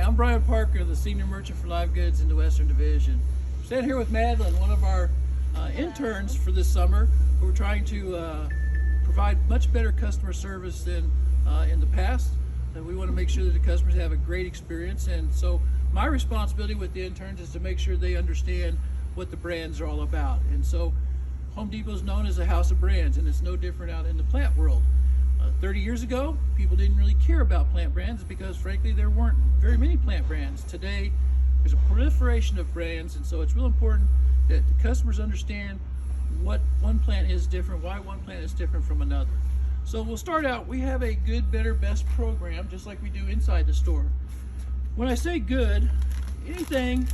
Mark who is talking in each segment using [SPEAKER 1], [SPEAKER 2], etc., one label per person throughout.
[SPEAKER 1] I'm Brian Parker, the Senior Merchant for Live Goods in the Western Division. I'm standing here with Madeline, one of our interns for this summer, who are trying to provide much better customer service than in the past. And we want to make sure that the customers have a great experience. And so my responsibility with the interns is to make sure they understand what the brands are all about. And so Home Depot is known as a house of brands, and it's no different out in the plant world. 30 years ago, people didn't really care about plant brands because, frankly, there weren't very many plant brands. Today, there's a proliferation of brands, and so it's real important that the customers understand what one plant is different, why one plant is different from another. So we'll start out, we have a good, better, best program, just like we do inside the store. When I say good, anything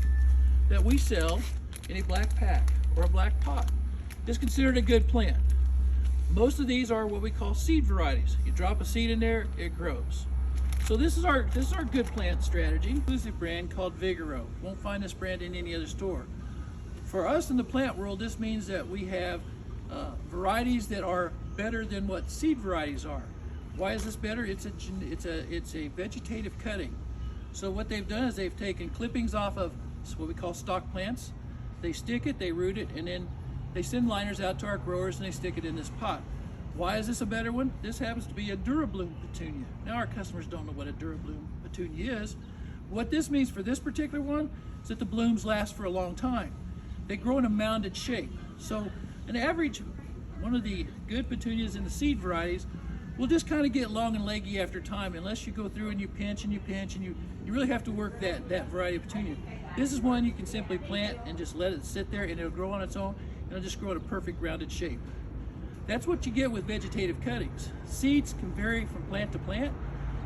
[SPEAKER 1] that we sell in a black pack or a black pot is considered a good plant. Most of these are what we call seed varieties. You drop a seed in there, it grows. So this is our good plant strategy. Exclusive brand called Vigoro. Won't find this brand in any other store. For us in the plant world, this means that we have varieties that are better than what seed varieties are. Why is this better? It's a vegetative cutting. So what they've done is they've taken clippings off of what we call stock plants. They stick it, they root it, and then they send liners out to our growers and they stick it in this pot. Why is this a better one? This happens to be a Durabloom petunia. Now our customers don't know what a Durabloom petunia is. What this means for this particular one is that the blooms last for a long time. They grow in a mounded shape. So an average, one of the good petunias in the seed varieties will just kind of get long and leggy after time unless you go through and you pinch and you pinch and you really have to work that variety of petunia. This is one you can simply plant and just let it sit there and it'll grow on its own. It'll just grow in a perfect rounded shape. That's what you get with vegetative cuttings. Seeds can vary from plant to plant.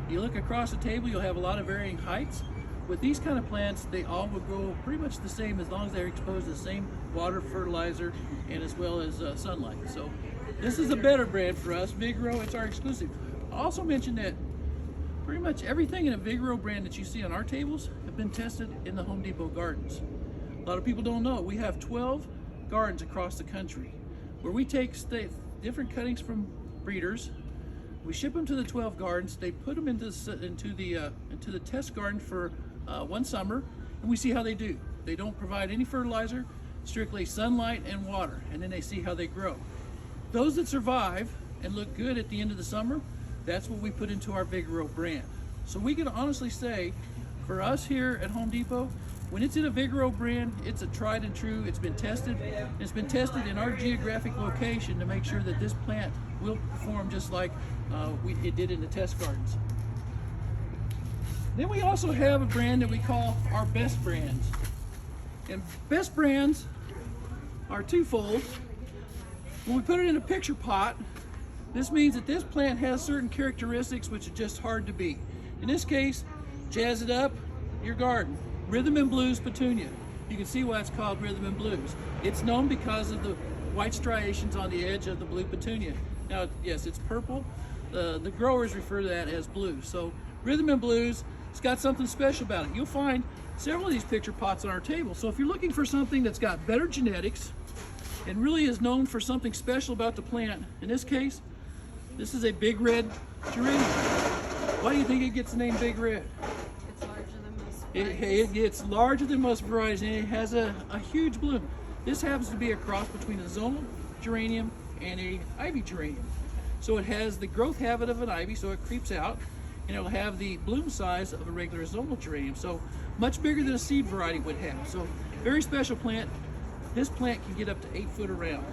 [SPEAKER 1] You look across the table, you'll have a lot of varying heights. With these kind of plants, they all will grow pretty much the same as long as they're exposed to the same water, fertilizer, and as well as sunlight. So this is a better brand for us. Vigoro, it's our exclusive. I also mentioned that pretty much everything in a Vigoro brand that you see on our tables have been tested in the Home Depot gardens. A lot of people don't know, we have 12 gardens across the country where we take different cuttings from breeders, we ship them to the 12 gardens, they put them into the test garden for one summer, and we see how they do. They don't provide any fertilizer, strictly sunlight and water, and then they see how they grow. Those that survive and look good at the end of the summer, that's what we put into our Vigoro brand. So we can honestly say, for us here at Home Depot, when it's in a Vigoro brand, it's a tried and true, it's been tested. It's been tested in our geographic location to make sure that this plant will perform just like it did in the test gardens. Then we also have a brand that we call our best brands. And best brands are twofold. When we put it in a picture pot, this means that this plant has certain characteristics which are just hard to beat. In this case, jazz it up, your garden. Rhythm and Blues petunia. You can see why it's called Rhythm and Blues. It's known because of the white striations on the edge of the blue petunia. Now, yes, it's purple. The growers refer to that as blue. So Rhythm and Blues, it's got something special about it. You'll find several of these picture pots on our table. So if you're looking for something that's got better genetics and really is known for something special about the plant, in this case, this is a big red geranium. Why do you think it gets the name Big Red? It gets larger than most varieties and it has a huge bloom. This happens to be a cross between a zonal geranium and a ivy geranium. So it has the growth habit of an ivy, so it creeps out, and it'll have the bloom size of a regular zonal geranium. So much bigger than a seed variety would have. So very special plant. This plant can get up to 8 foot around.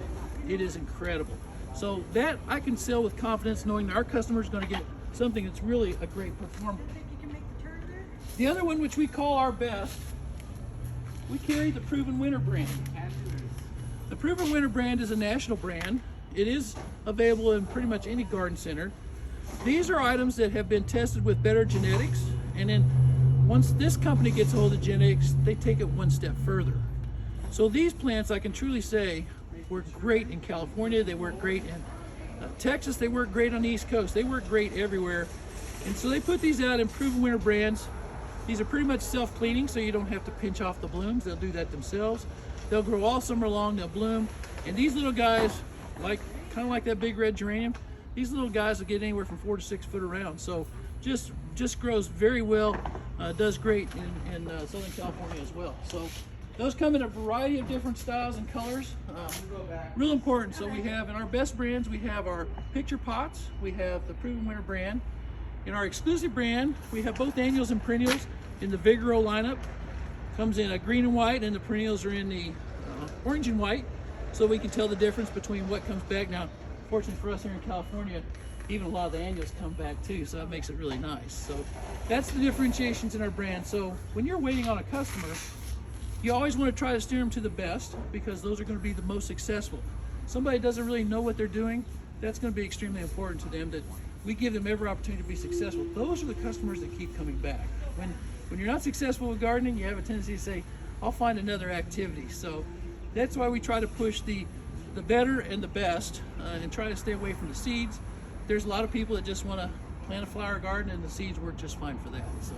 [SPEAKER 1] It is incredible. So that I can sell with confidence knowing that our customer is going to get something that's really a great performer. The other one, which we call our best, we carry the Proven Winner brand. The Proven Winner brand is a national brand. It is available in pretty much any garden center. These are items that have been tested with better genetics, and then once this company gets a hold of genetics, they take it one step further. So these plants, I can truly say, work great in California, they work great in Texas, they work great on the East Coast, they work great everywhere. And so they put these out in Proven Winner brands. These are pretty much self-cleaning, so you don't have to pinch off the blooms. They'll do that themselves. They'll grow all summer long, they'll bloom. And these little guys, kind of like that big red geranium, these little guys will get anywhere from 4 to 6 foot around. So just grows very well. does great in Southern California as well. So those come in a variety of different styles and colors. Real important. So we have in our best brands, we have our picture pots, we have the Proven Winner brand. In our exclusive brand, we have both annuals and perennials in the Vigoro lineup. Comes in a green and white, and the perennials are in the orange and white, so we can tell the difference between what comes back. Now, fortunately for us here in California, even a lot of the annuals come back too, so that makes it really nice. So that's the differentiations in our brand. So when you're waiting on a customer, you always want to try to steer them to the best, because those are going to be the most successful. Somebody doesn't really know what they're doing, that's going to be extremely important to them, that we give them every opportunity to be successful. Those are the customers that keep coming back. When you're not successful with gardening, you have a tendency to say, I'll find another activity. So that's why we try to push the better and the best, and try to stay away from the seeds. There's a lot of people that just want to plant a flower garden, and the seeds work just fine for that. So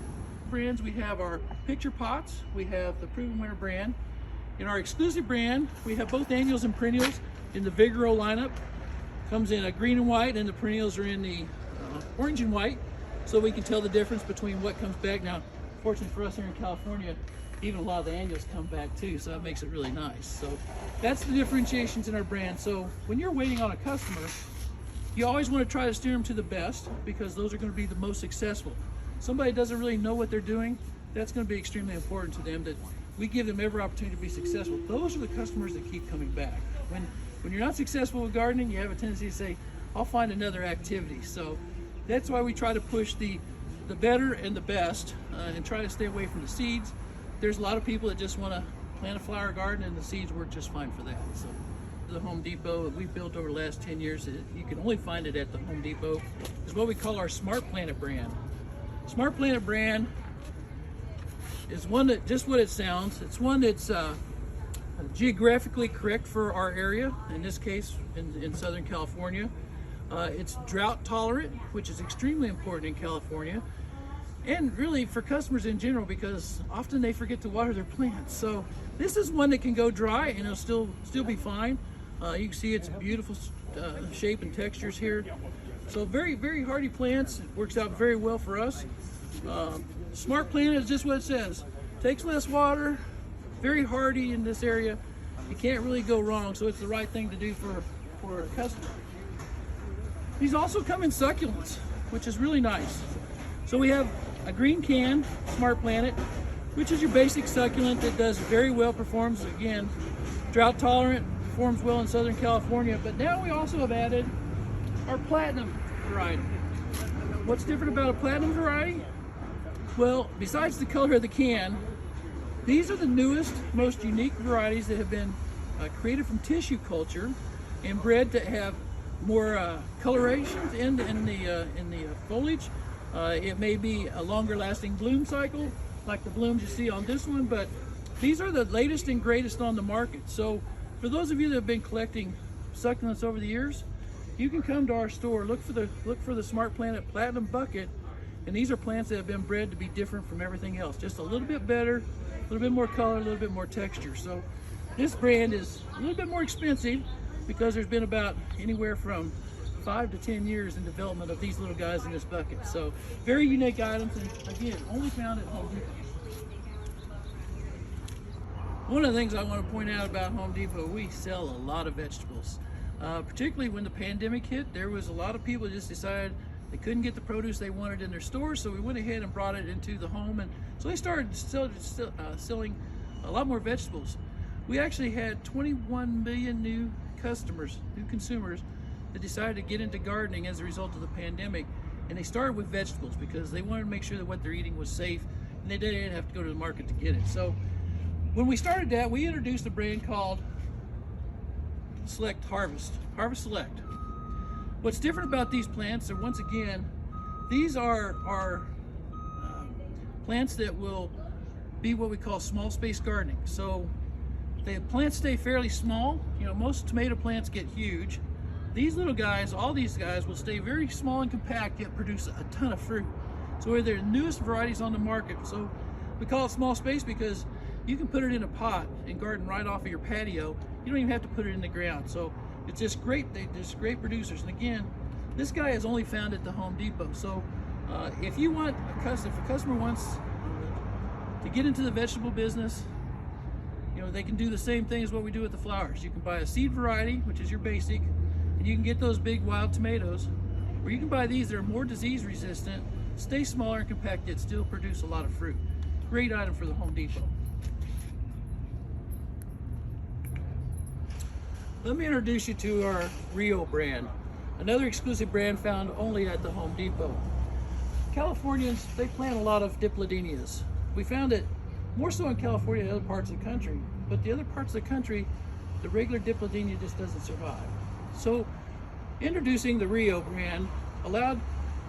[SPEAKER 1] brands, we have our picture pots, we have the Proven Winner brand. In our exclusive brand, we have both annuals and perennials in the Vigoro lineup. Comes in a green and white, and the perennials are in the orange and white, so we can tell the difference between what comes back. Now, fortunately for us here in California, even a lot of the annuals come back too, so that makes it really nice. So that's the differentiations in our brand. So when you're waiting on a customer, you always want to try to steer them to the best, because those are going to be the most successful. Somebody doesn't really know what they're doing, that's going to be extremely important to them, that we give them every opportunity to be successful. Those are the customers that keep coming back. When you're not successful with gardening, you have a tendency to say, I'll find another activity. So that's why we try to push the better and the best, and try to stay away from the seeds. There's a lot of people that just want to plant a flower garden, and the seeds work just fine for that. So the Home Depot that we've built over the last 10 years, you can only find it at the Home Depot, is what we call our Smart Planet brand. Smart Planet brand is one that, just what it sounds, it's one that's geographically correct for our area, in this case in Southern California. It's drought tolerant, which is extremely important in California, and really for customers in general, because often they forget to water their plants. So this is one that can go dry and it'll still be fine. You can see it's beautiful shape and textures here. So very, very hardy plants. It works out very well for us. Smart Planet is just what it says. Takes less water, very hardy in this area. You can't really go wrong, so it's the right thing to do for a customer. These also come in succulents, which is really nice. So we have a green can, Smart Planet, which is your basic succulent that does very well, performs, again, drought tolerant, performs well in Southern California. But now we also have added our platinum variety. What's different about a platinum variety? Well, besides the color of the can, these are the newest, most unique varieties that have been created from tissue culture and bred to have more colorations in the foliage. It may be a longer lasting bloom cycle, like the blooms you see on this one, but these are the latest and greatest on the market. So for those of you that have been collecting succulents over the years, you can come to our store, look for the Smart Planet Platinum Bucket, and these are plants that have been bred to be different from everything else. Just a little bit better, a little bit more color, a little bit more texture. So this brand is a little bit more expensive, because there's been about anywhere from 5 to 10 years in development of these little guys in this bucket. So very unique items, and again, only found at Home Depot. One of the things I want to point out about Home Depot, we sell a lot of vegetables. Particularly when the pandemic hit, there was a lot of people that just decided they couldn't get the produce they wanted in their stores, so we went ahead and brought it into the home, and so they started selling a lot more vegetables. We actually had 21 million new customers, new consumers, that decided to get into gardening as a result of the pandemic, and they started with vegetables because they wanted to make sure that what they're eating was safe, and they didn't have to go to the market to get it. So when we started that, we introduced a brand called Harvest Select. What's different about these plants are, once again, these are plants that will be what we call small space gardening. So the plants stay fairly small. You know, most tomato plants get huge. These little guys, all these guys, will stay very small and compact, yet produce a ton of fruit. So they're the newest varieties on the market. So we call it small space because you can put it in a pot and garden right off of your patio. You don't even have to put it in the ground. So it's just great. They're just great producers. And again, this guy is only found at the Home Depot. So if a customer wants To get into the vegetable business, they can do the same thing as what we do with the flowers. You can buy a seed variety, which is your basic, and you can get those big wild tomatoes, or you can buy these that are more disease resistant, stay smaller and compact, yet still produce a lot of fruit. Great item for the Home Depot. Let me introduce you to our Rio brand, another exclusive brand found only at the Home Depot. Californians, they plant a lot of dipladenias. We found it more so in California than other parts of the country, but the other parts of the country, the regular dipladenia just doesn't survive. So introducing the Rio brand allowed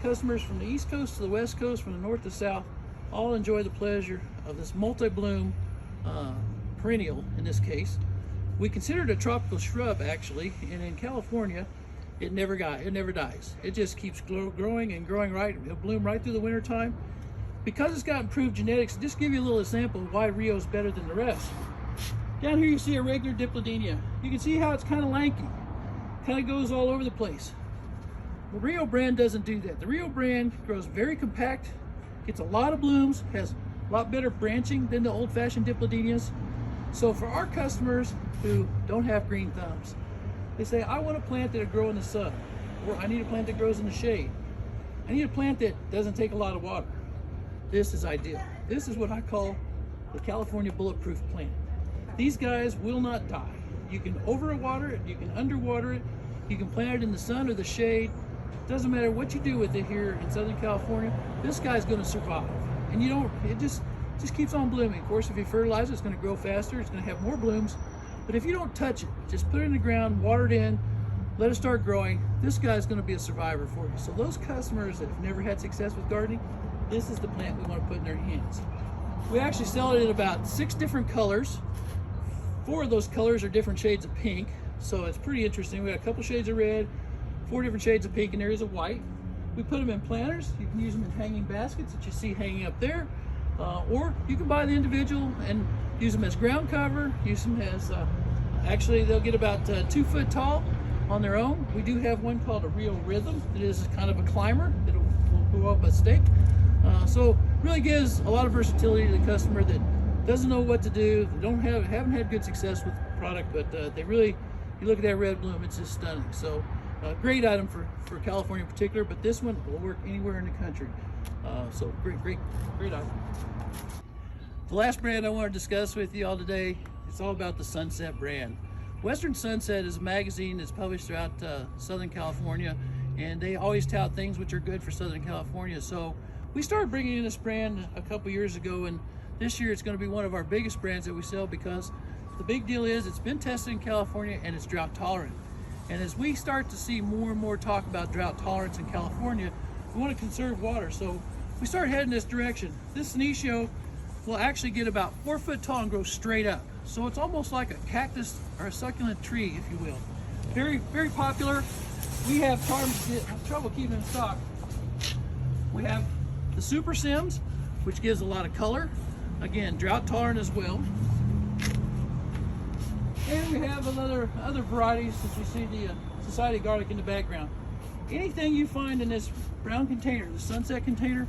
[SPEAKER 1] customers from the East Coast to the West Coast, from the North to South, all enjoy the pleasure of this multi-bloom perennial in this case. We consider it a tropical shrub actually, and in California it never dies. It just keeps growing and growing, right? It'll bloom right through the winter time. Because it's got improved genetics, just give you a little example of why Rio is better than the rest. Down here you see a regular dipladenia. You can see how it's kind of lanky, kind of goes all over the place. The Rio brand doesn't do that. The Rio brand grows very compact, gets a lot of blooms, has a lot better branching than the old-fashioned dipladenias. So for our customers who don't have green thumbs, they say, I want a plant that'll grow in the sun, or I need a plant that grows in the shade. I need a plant that doesn't take a lot of water. This is ideal. This is what I call the California bulletproof plant. These guys will not die. You can overwater it, you can underwater it, you can plant it in the sun or the shade. Doesn't matter what you do with it here in Southern California, this guy's gonna survive. And it just keeps on blooming. Of course, if you fertilize it, it's gonna grow faster, it's gonna have more blooms. But if you don't touch it, just put it in the ground, water it in, let it start growing, this guy's gonna be a survivor for you. So those customers that have never had success with gardening, this is the plant we want to put in their hands. We actually sell it in about 6 different colors. 4 of those colors are different shades of pink, so it's pretty interesting. We got a couple shades of red, 4 different shades of pink, and areas of white. We put them in planters. You can use them in hanging baskets that you see hanging up there, or you can buy the individual and use them as ground cover, use them as, actually they'll get about 2 foot tall on their own. We do have one called a Rio Rhythm. It is kind of a climber. It will go up a stake. So really gives a lot of versatility to the customer that doesn't know what to do, they haven't had good success with the product, but they really, you look at that red bloom, it's just stunning. So great item for California in particular, but this one will work anywhere in the country. So great item. The last brand I want to discuss with you all today, it's all about the Sunset brand. Western Sunset is a magazine that's published throughout Southern California, and they always tout things which are good for Southern California. So we started bringing in this brand a couple years ago, and this year it's going to be one of our biggest brands that we sell, because the big deal is it's been tested in California and it's drought tolerant. And as we start to see more and more talk about drought tolerance in California, we want to conserve water. So we started heading this direction. This Senecio will actually get about 4 foot tall and grow straight up. So it's almost like a cactus or a succulent tree, if you will. Very, very popular. We have trouble keeping in stock. We have the Super Sims, which gives a lot of color. Again, drought tolerant as well. And we have other varieties, as you see the Society garlic in the background. Anything you find in this brown container, the Sunset container,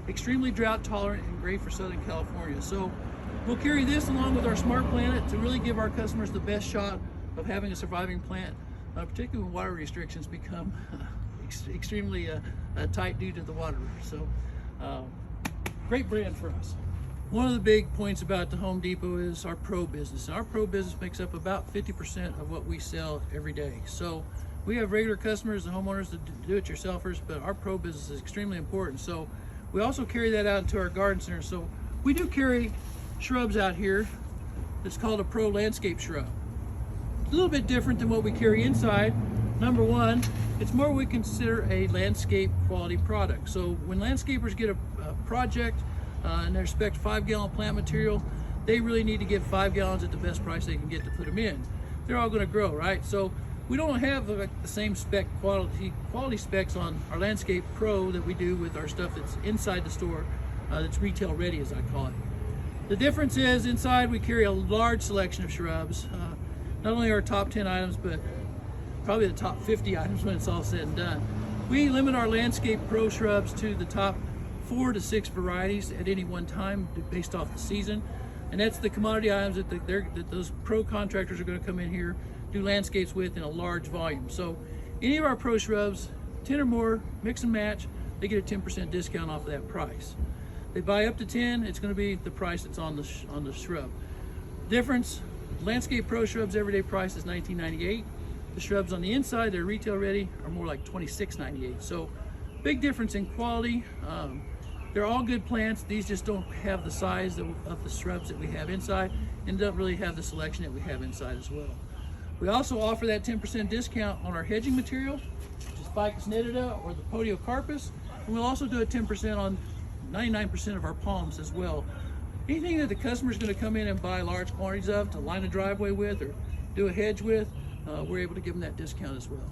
[SPEAKER 1] extremely drought tolerant and great for Southern California. So we'll carry this along with our Smart Planet to really give our customers the best shot of having a surviving plant, particularly when water restrictions become extremely tight due to the water. So great brand for us. One of the big points about the Home Depot is our pro business. Our pro business makes up about 50% of what we sell every day. So we have regular customers, the homeowners, the do-it-yourselfers, but our pro business is extremely important. So we also carry that out into our garden center. So we do carry shrubs out here that's called a pro landscape shrub. It's a little bit different than what we carry inside. Number one, it's more we consider a landscape quality product. So when landscapers get a project and they expect 5-gallon plant material, they really need to get 5 gallons at the best price they can get to put them in. They're all going to grow, right? So we don't have the same quality specs on our Landscape Pro that we do with our stuff that's inside the store, that's retail ready, as I call it. The difference is inside we carry a large selection of shrubs, not only our top 10 items, but probably the top 50 items when it's all said and done. We limit our Landscape Pro shrubs to the top 4 to 6 varieties at any one time based off the season. And that's the commodity items that those pro contractors are going to come in here, do landscapes with in a large volume. So any of our pro shrubs, 10 or more, mix and match, they get a 10% discount off of that price. They buy up to 10, it's going to be the price that's on the shrub. Difference, landscape pro shrubs everyday price is $19.98. The shrubs on the inside, they're retail ready, are more like $26.98. So big difference in quality. They're all good plants. These just don't have the size of the shrubs that we have inside, and don't really have the selection that we have inside as well. We also offer that 10% discount on our hedging material, which is Ficus nitida or the Podiocarpus, and we'll also do a 10% on 99% of our palms as well. Anything that the customer is going to come in and buy large quantities of to line a driveway with or do a hedge with, we're able to give them that discount as well.